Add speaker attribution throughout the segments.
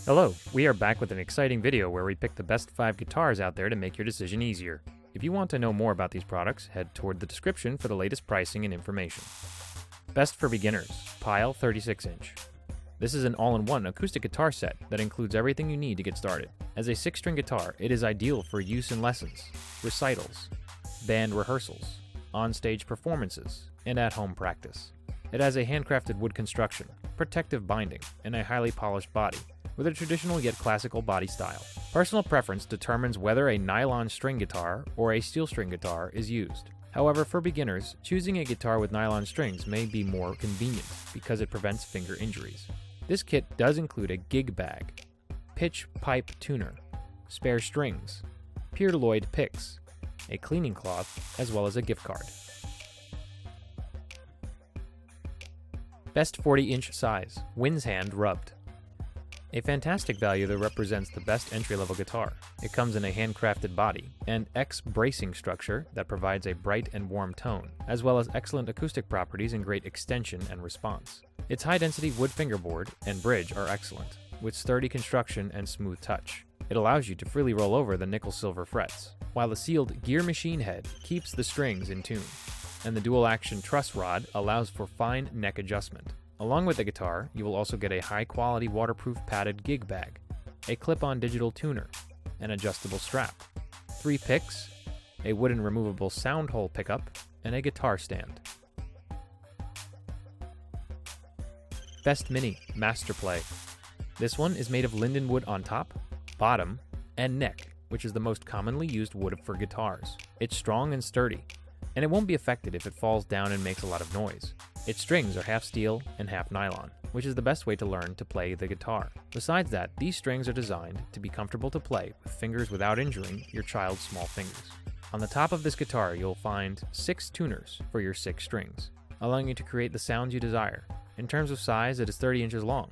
Speaker 1: Hello, we are back with an exciting video where we pick the best 5 guitars out there to make your decision easier. If you want to know more about these products, head toward the description for the latest pricing and information. Best for beginners, Pyle 36-inch. This is an all-in-one acoustic guitar set that includes everything you need to get started. As a 6-string guitar, it is ideal for use in lessons, recitals, band rehearsals, on-stage performances, and at-home practice. It has a handcrafted wood construction, protective binding, and a highly polished body, with a traditional yet classical body style. Personal preference determines whether a nylon-string guitar or a steel-string guitar is used. However, for beginners, choosing a guitar with nylon strings may be more convenient because it prevents finger injuries. This kit does include a gig bag, pitch pipe tuner, spare strings, Pearloid picks, a cleaning cloth, as well as a gift card. Best 40-inch size, Winds Hand rubbed. A fantastic value that represents the best entry-level guitar. It comes in a handcrafted body and X bracing structure that provides a bright and warm tone, as well as excellent acoustic properties and great extension and response. Its high-density wood fingerboard and bridge are excellent, with sturdy construction and smooth touch. It allows you to freely roll over the nickel-silver frets, while the sealed gear machine head keeps the strings in tune, and the dual-action truss rod allows for fine neck adjustment. Along with the guitar, you will also get a high-quality waterproof padded gig bag, a clip-on digital tuner, an adjustable strap, 3 picks, a wooden removable sound hole pickup, and a guitar stand. Best Mini Master Play. This one is made of linden wood on top, bottom, and neck, which is the most commonly used wood for guitars. It's strong and sturdy, and it won't be affected if it falls down and makes a lot of noise. Its strings are half steel and half nylon, which is the best way to learn to play the guitar. Besides that, these strings are designed to be comfortable to play with fingers without injuring your child's small fingers. On the top of this guitar, you'll find 6 tuners for your 6 strings, allowing you to create the sounds you desire. In terms of size, it is 30 inches long,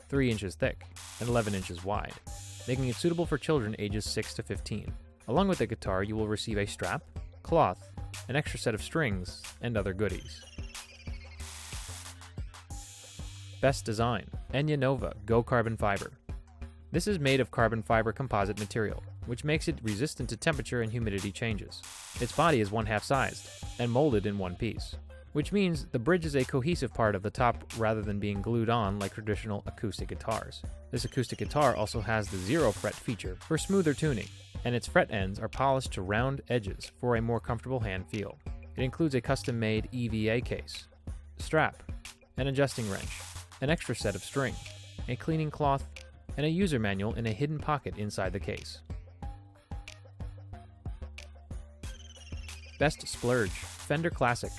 Speaker 1: 3 inches thick, and 11 inches wide, making it suitable for children ages 6 to 15. Along with the guitar, you will receive a strap, cloth, an extra set of strings, and other goodies. Best Design, Enya Nova Go Carbon Fiber. This is made of carbon fiber composite material, which makes it resistant to temperature and humidity changes. Its body is 1/2 sized and molded in one piece, which means the bridge is a cohesive part of the top rather than being glued on like traditional acoustic guitars. This acoustic guitar also has the 0 fret feature for smoother tuning, and its fret ends are polished to round edges for a more comfortable hand feel. It includes a custom-made EVA case, strap, an adjusting wrench, an extra set of string, a cleaning cloth, and a user manual in a hidden pocket inside the case. Best Splurge, Fender Classic.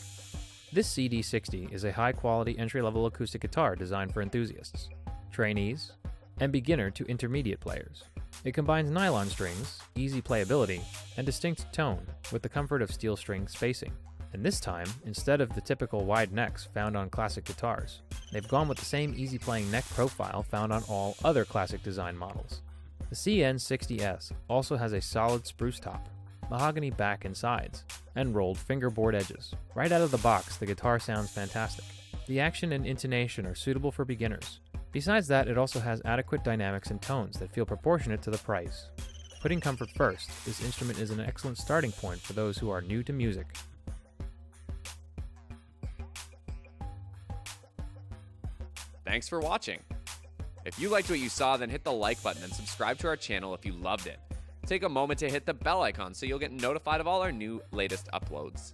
Speaker 1: This CD60 is a high-quality entry-level acoustic guitar designed for enthusiasts, trainees, and beginner to intermediate players. It combines nylon strings, easy playability, and distinct tone with the comfort of steel string spacing. And this time, instead of the typical wide necks found on classic guitars, they've gone with the same easy playing neck profile found on all other classic design models. The CN60S also has a solid spruce top, mahogany back and sides, and rolled fingerboard edges. Right out of the box, the guitar sounds fantastic. The action and intonation are suitable for beginners. Besides that, it also has adequate dynamics and tones that feel proportionate to the price. Putting comfort first, this instrument is an excellent starting point for those who are new to music.
Speaker 2: Thanks for watching. If you liked what you saw, then hit the like button and subscribe to our channel if you loved it. Take a moment to hit the bell icon so you'll get notified of all our new latest uploads.